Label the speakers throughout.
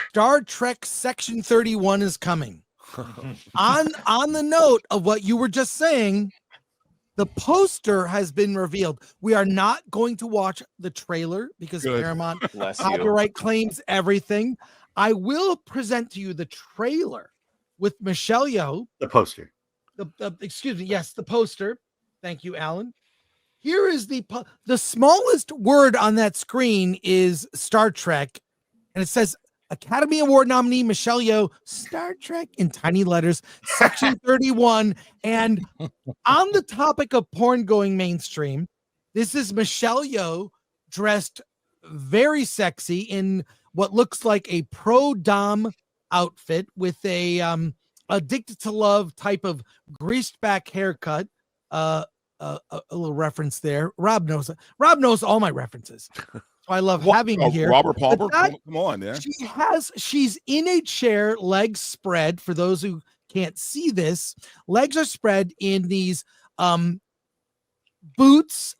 Speaker 1: Star Trek Section 31 is coming. On the note of what you were just saying, the poster has been revealed. We are not going to watch the trailer because Paramount copyright claims everything. I will present to you the trailer with Michelle Yeoh.
Speaker 2: The poster.
Speaker 1: The poster. Thank you, Alan. Here is the smallest word on that screen is Star Trek, and it says Academy Award nominee Michelle Yeoh, Star Trek in tiny letters, Section 31. And on the topic of porn going mainstream, this is Michelle Yeoh dressed very sexy in what looks like a pro-dom outfit with a Addicted to Love type of greased back haircut. A little reference there. Rob knows all my references. So I love having him here.
Speaker 3: Robert Palmer, come on, yeah.
Speaker 1: She's in a chair, legs spread. For those who can't see this, legs are spread in these boots,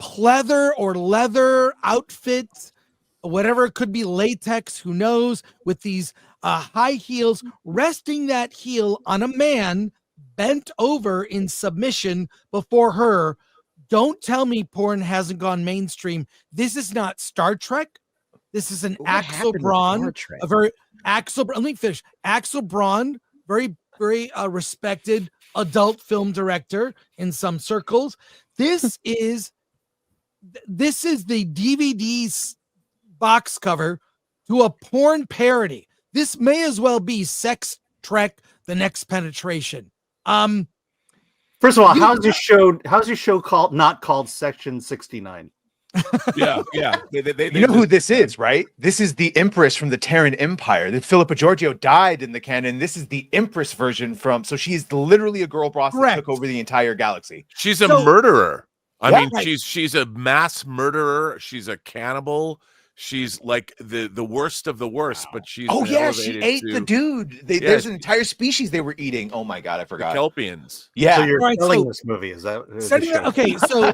Speaker 1: pleather or leather outfits, whatever it could be, latex, who knows, with these high heels, resting that heel on a man bent over in submission before her. Don't tell me porn hasn't gone mainstream. This is not Star Trek. This is an Axel Braun, let me finish. Axel Braun, very, very respected adult film director in some circles. This is the DVD's box cover to a porn parody. This may as well be Sex Trek: The Next Penetration.
Speaker 2: First of all, how's your show called not called Section 69?
Speaker 3: Yeah.
Speaker 4: You know who this is, right? This is the Empress from the Terran Empire. That Philippa Giorgio died in the canon. This is the Empress version from. So she's literally a girl boss that took over the entire galaxy.
Speaker 5: She's a murderer. I mean, she's a mass murderer. She's a cannibal. She's like the worst of the worst, but she's
Speaker 4: she ate the dude. There's an entire species they were eating. Oh my god, I forgot.
Speaker 5: The Kelpians.
Speaker 4: Yeah.
Speaker 2: So you're selling this movie, is that?
Speaker 1: Okay, so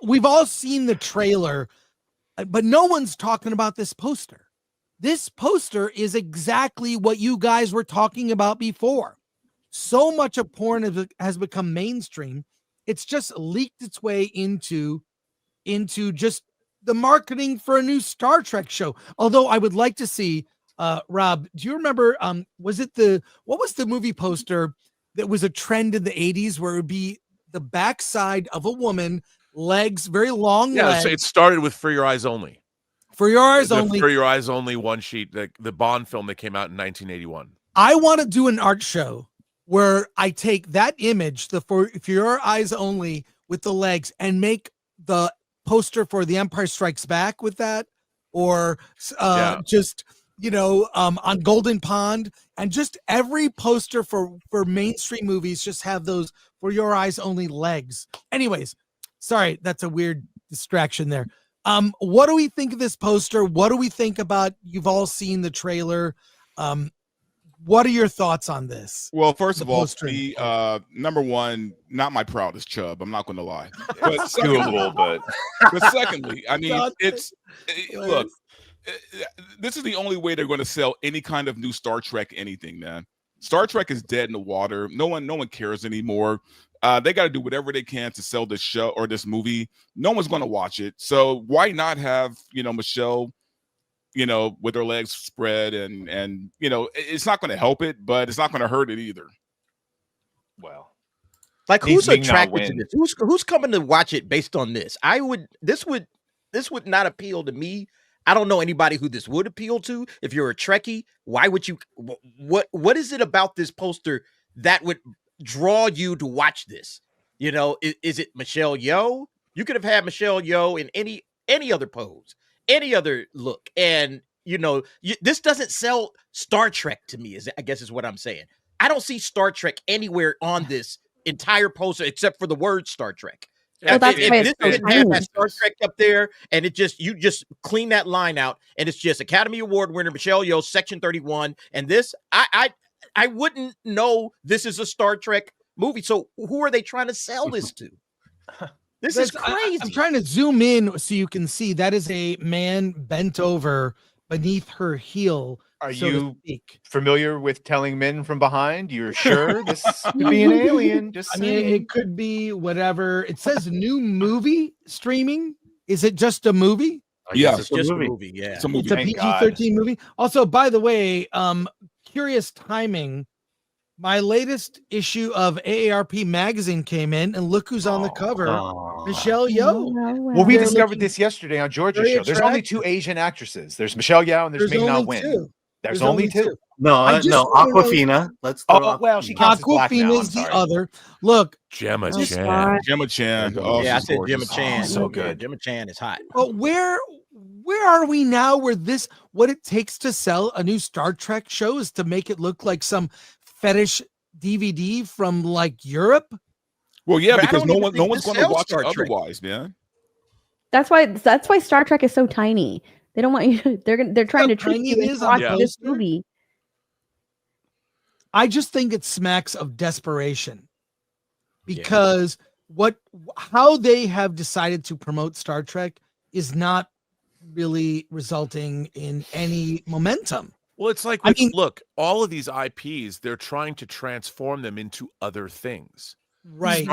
Speaker 1: we've all seen the trailer, but no one's talking about this poster. This poster is exactly what you guys were talking about before. So much of porn has become mainstream. It's just leaked its way into just the marketing for a new Star Trek show. Although I would like to see, Rob, do you remember, what was the movie poster that was a trend in the 80s where it would be the backside of a woman, legs, very long legs.
Speaker 5: So it started with For Your Eyes Only.
Speaker 1: For Your Eyes Only.
Speaker 5: For Your Eyes Only one sheet, the Bond film that came out in 1981.
Speaker 1: I want to do an art show where I take that image, For Your Eyes Only with the legs, and make the poster for The Empire Strikes Back with that, or just on Golden Pond, and just every poster for mainstream movies just have those For Your Eyes Only legs. Anyways, sorry, that's a weird distraction there. What do we think of this poster? What do we think about, you've all seen the trailer? What are your thoughts on this?
Speaker 3: Well, first of all, number one, not my proudest chub. I'm not going to lie. But secondly, I mean, look, this is the only way they're going to sell any kind of new Star Trek anything, man. Star Trek is dead in the water. No one cares anymore. They got to do whatever they can to sell this show or this movie. No one's going to watch it. So why not have, Michelle, with her legs spread, and it's not going to help it, but it's not going to hurt it either.
Speaker 6: Well, like, who's attracted to this? Who's coming to watch it based on this? This would not appeal to me. I don't know anybody who this would appeal to. If you're a Trekkie, why would you? What is it about this poster that would draw you to watch this? Is it Michelle Yeoh? You could have had Michelle Yeoh in any other pose, any other look, and this doesn't sell Star Trek to me. I guess is what I'm saying. I don't see Star Trek anywhere on this entire poster except for the word Star Trek.
Speaker 7: Well, that's why
Speaker 6: this didn't have that Star Trek up there, and you just clean that line out, and it's just Academy Award winner Michelle Yeoh, Section 31, and this I wouldn't know this is a Star Trek movie. So who are they trying to sell this to? This is crazy.
Speaker 1: I'm trying to zoom in so you can see that is a man bent over beneath her heel.
Speaker 4: Are
Speaker 1: so to
Speaker 4: you
Speaker 1: speak.
Speaker 4: familiar with telling men from behind? You're sure this could be an alien? Just
Speaker 1: I mean, it could be whatever. It says new movie streaming. Is it just a movie?
Speaker 2: I guess
Speaker 3: Yes.
Speaker 2: it's a movie.
Speaker 6: Yeah.
Speaker 3: It's a movie.
Speaker 1: It's a
Speaker 4: Thank
Speaker 1: PG-13 movie. Also, by the way, curious timing. My latest issue of AARP magazine came in, and look who's on the cover.
Speaker 2: Oh.
Speaker 1: Michelle Yeoh.
Speaker 4: Well, we
Speaker 1: They're
Speaker 4: discovered
Speaker 1: looking
Speaker 4: this yesterday on George's
Speaker 1: very
Speaker 4: show. There's only
Speaker 1: attractive.
Speaker 4: 2 Asian actresses. There's Michelle Yeoh and there's Ming Na
Speaker 1: only
Speaker 4: Wen.
Speaker 1: two.
Speaker 4: There's only 2.
Speaker 2: No,
Speaker 1: I just
Speaker 2: no,
Speaker 1: wanna know-
Speaker 2: Aquafina. Let's throw
Speaker 4: Oh, well, she
Speaker 2: Aquafina.
Speaker 4: counts as black now.
Speaker 1: Aquafina
Speaker 4: I'm
Speaker 1: is the
Speaker 4: sorry.
Speaker 1: other. Look,
Speaker 5: Gemma
Speaker 1: Just
Speaker 5: Chan.
Speaker 3: Gemma Chan. Oh,
Speaker 6: Yeah, I
Speaker 3: she's
Speaker 6: said
Speaker 3: gorgeous.
Speaker 6: Gemma Chan.
Speaker 4: so good.
Speaker 6: Gemma Chan is hot.
Speaker 1: but where are we now? Where what it takes to sell a new Star Trek show is to make it look like some fetish DVD from like Europe.
Speaker 3: Well, yeah,
Speaker 6: But I
Speaker 3: because
Speaker 6: don't
Speaker 3: no
Speaker 6: even
Speaker 3: one,
Speaker 6: think
Speaker 3: no one's
Speaker 6: this
Speaker 3: going to
Speaker 6: sells
Speaker 3: watch it
Speaker 6: Star Trek.
Speaker 3: otherwise, man.
Speaker 7: That's why Star Trek is so tiny. They don't want you. They're trying to trick
Speaker 1: tiny
Speaker 7: you
Speaker 1: it
Speaker 7: into
Speaker 1: is on the
Speaker 7: watching this
Speaker 1: poster?
Speaker 7: movie.
Speaker 1: I just think it smacks of desperation because how they have decided to promote Star Trek is not really resulting in any momentum.
Speaker 5: Well, it's like,
Speaker 1: I mean-
Speaker 5: look, all of these IPs, they're trying to transform them into other things.
Speaker 1: Right.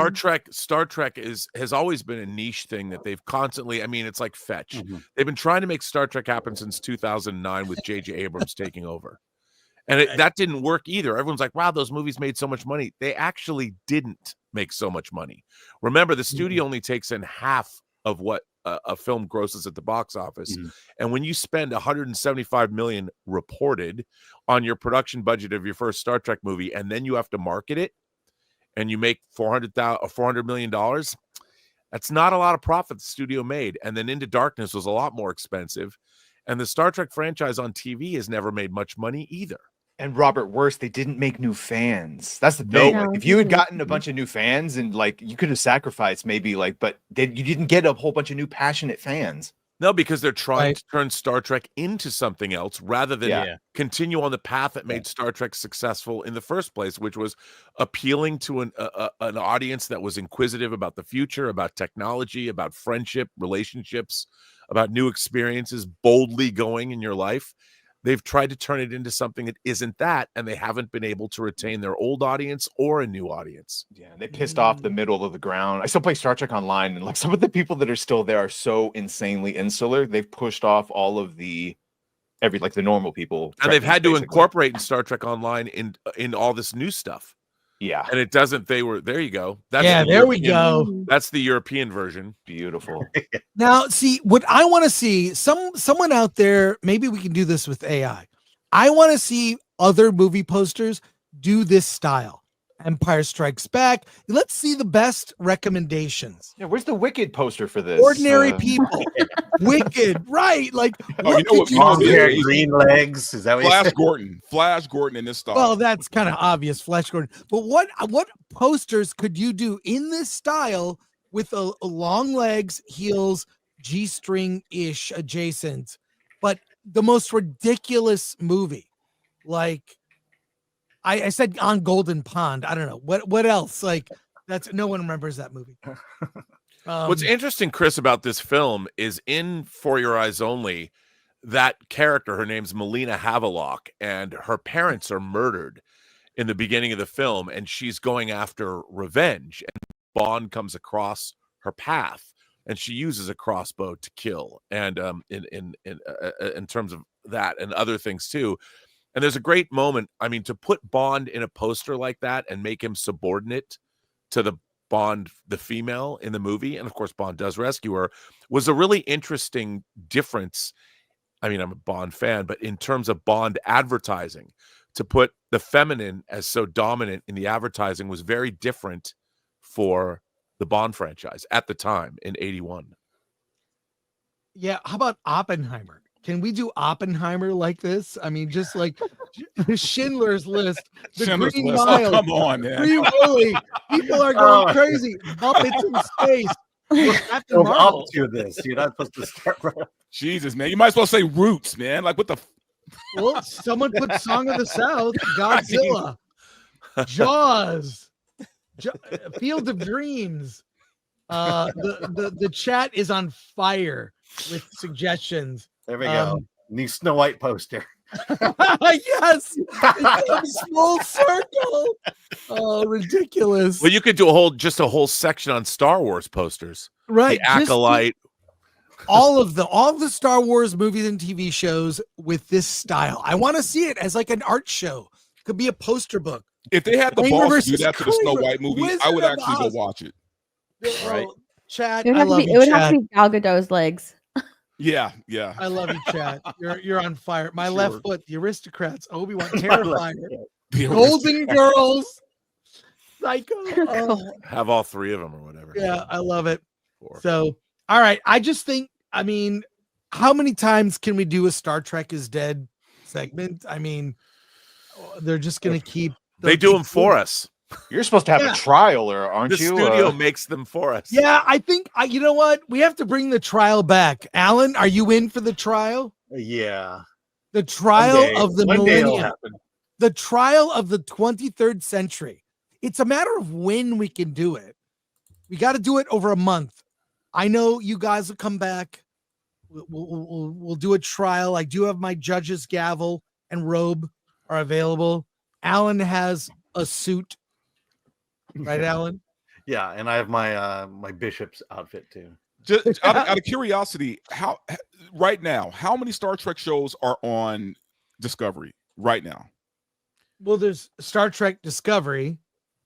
Speaker 5: Star Trek has always been a niche thing that they've constantly, I mean, it's like fetch.
Speaker 2: Mhm.
Speaker 5: They've been trying to make Star Trek happen since 2009 with J.J. Abrams taking over. And that didn't work either. Everyone's like, wow, those movies made so much money. They actually didn't make so much money. Remember, the studio only takes in half of what a film grosses at the box office.
Speaker 2: Mhm.
Speaker 5: And when you spend 175 million reported on your production budget of your first Star Trek movie, and then you have to market it, and you make $400 million, that's not a lot of profit the studio made. And then Into Darkness was a lot more expensive. And the Star Trek franchise on TV has never made much money either.
Speaker 4: And Robert, worse, they didn't make new fans. That's the thing.
Speaker 7: No.
Speaker 4: Like, if you had gotten a bunch of new fans and like you could have sacrificed maybe but you didn't get a whole bunch of new passionate fans.
Speaker 5: No, because they're trying
Speaker 1: Right.
Speaker 5: to turn Star Trek into something else rather than
Speaker 4: Yeah.
Speaker 5: continue on the path that made Star Trek successful in the first place, which was appealing to an audience that was inquisitive about the future, about technology, about friendship, relationships, about new experiences, boldly going in your life. They've tried to turn it into something that isn't that, and they haven't been able to retain their old audience or a new audience.
Speaker 4: Yeah, they pissed off the middle of the ground. I still play Star Trek Online, and like some of the people that are still there are so insanely insular. They've pushed off all of the the normal people,
Speaker 5: And they've had to
Speaker 4: basically.
Speaker 5: incorporate in Star Trek Online in all this new stuff.
Speaker 4: Yeah,
Speaker 5: And it doesn't, there you go. That's
Speaker 1: Yeah,
Speaker 5: the
Speaker 1: there we
Speaker 5: European-
Speaker 1: go.
Speaker 5: That's the European version.
Speaker 4: beautiful.
Speaker 1: Now, see, what I want to see, someone out there, maybe we can do this with AI. I want to see other movie posters do this style. Empire Strikes Back. Let's see the best recommendations.
Speaker 4: Yeah, where's the Wicked poster for this?
Speaker 1: Ordinary people. Wicked, right? Like,
Speaker 3: Oh, you know what?
Speaker 1: did
Speaker 3: You know
Speaker 2: Long
Speaker 3: what
Speaker 2: hair,
Speaker 3: it is?
Speaker 2: green legs. Is that what you
Speaker 3: Flash
Speaker 2: said?
Speaker 3: Gordon. Flash Gordon in this style.
Speaker 1: Well, that's kind of obvious, Flash Gordon. But what posters could you do in this style with a long legs, heels, G-string-ish adjacent, but the most ridiculous movie? Like, I said On Golden Pond. I don't know what else. Like, that's no one remembers that movie.
Speaker 5: What's interesting, Chris, about this film is in For Your Eyes Only, that character, her name's Melina Havelock, and her parents are murdered in the beginning of the film, and she's going after revenge. And Bond comes across her path, and she uses a crossbow to kill. And in terms of that and other things too. And there's a great moment. I mean, to put Bond in a poster like that and make him subordinate to the Bond, the female in the movie, and of course Bond does rescue her, was a really interesting difference. I mean, I'm a Bond fan, but in terms of Bond advertising, to put the feminine as so dominant in the advertising was very different for the Bond franchise at the time in 81.
Speaker 1: Yeah, how about Oppenheimer? Can we do Oppenheimer like this? I mean, just like Schindler's List, the
Speaker 3: Schindler's
Speaker 1: Green
Speaker 3: List. Oh,
Speaker 1: Mile,
Speaker 3: come on, man.
Speaker 1: Free Willy. People are going crazy. Muppets in space. Well, Captain
Speaker 2: Go
Speaker 1: Marvel.
Speaker 2: up to this. You're not supposed to start right up.
Speaker 3: Jesus, man. You might as well say Roots, man. Like, what the?
Speaker 1: Well, someone put Song of the South, Godzilla, Jaws, Field of Dreams. The chat is on fire with suggestions.
Speaker 2: There we go. New Snow White poster.
Speaker 1: Yes, it comes full circle. Oh, ridiculous!
Speaker 5: Well, you could do just a whole section on Star Wars posters,
Speaker 1: Right,
Speaker 5: The Acolyte.
Speaker 1: All of the Star Wars movies and TV shows with this style. I want to see it as like an art show. Could be a poster book.
Speaker 3: If they had the
Speaker 1: Kramer
Speaker 3: balls to do
Speaker 1: versus
Speaker 3: that to the Snow
Speaker 1: Kramer,
Speaker 3: White movie,
Speaker 1: Wizard
Speaker 3: I would
Speaker 1: of
Speaker 3: actually go
Speaker 1: Oz.
Speaker 3: watch it.
Speaker 6: Right.
Speaker 1: Oh, Chad,
Speaker 7: It would
Speaker 1: I
Speaker 7: have to
Speaker 1: love
Speaker 7: be.
Speaker 1: you,
Speaker 7: It would
Speaker 1: Chad.
Speaker 7: have to be Gal Gadot's legs.
Speaker 3: Yeah, yeah.
Speaker 1: I love you, Chad. You're on fire. My
Speaker 3: Sure.
Speaker 1: left foot, the Aristocrats, Obi-Wan, Terrifier,
Speaker 3: The
Speaker 1: Golden Girls, Psycho. Oh,
Speaker 5: Have all three of them or whatever.
Speaker 1: yeah, I love it.
Speaker 5: Four.
Speaker 1: So, all right. I just think, I mean, how many times can we do a Star Trek is Dead segment? I mean, they're just going to keep.
Speaker 5: They do them for us.
Speaker 4: You're supposed to have
Speaker 1: Yeah.
Speaker 4: a trial, or aren't
Speaker 5: The
Speaker 4: you?
Speaker 5: studio makes them for us.
Speaker 1: Yeah, I think, you know what? We have to bring the trial back. Alan, are you in for the trial?
Speaker 2: Yeah.
Speaker 1: The trial of the
Speaker 2: One day it'll
Speaker 1: millennium.
Speaker 2: happen.
Speaker 1: The trial of the 23rd century. It's a matter of when we can do it. We got to do it over a month. I know you guys will come back. We'll do a trial. I do have my judge's gavel and robe are available. Alan has a suit. Right, Alan?
Speaker 2: Yeah, and I have my my bishop's outfit too.
Speaker 3: Just out of curiosity, right now, how many Star Trek shows are on Discovery right now?
Speaker 1: Well, there's Star Trek Discovery.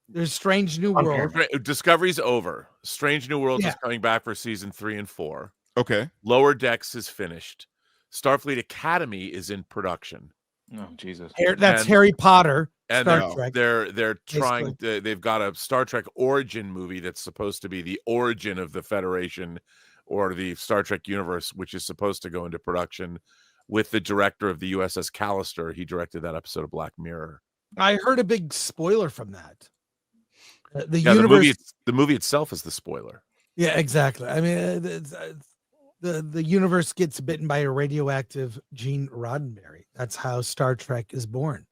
Speaker 1: There's Strange New World.
Speaker 5: Discovery's over. Strange New Worlds
Speaker 1: Yeah.
Speaker 5: is coming back for season 3 and 4.
Speaker 3: Okay.
Speaker 5: Lower Decks is finished. Starfleet Academy is in production.
Speaker 4: Oh, Jesus.
Speaker 1: That's
Speaker 5: And-
Speaker 1: Harry Potter.
Speaker 5: And
Speaker 1: Star Trek.
Speaker 5: they're trying to, they've got a Star Trek origin movie that's supposed to be the origin of the Federation or the Star Trek universe, which is supposed to go into production with the director of the USS Callister. He directed that episode of Black Mirror.
Speaker 1: I heard a big spoiler from that. The
Speaker 5: Yeah,
Speaker 1: universe.
Speaker 5: the movie itself is the spoiler.
Speaker 1: Yeah, exactly. I mean, the universe gets bitten by a radioactive Gene Roddenberry. That's how Star Trek is born.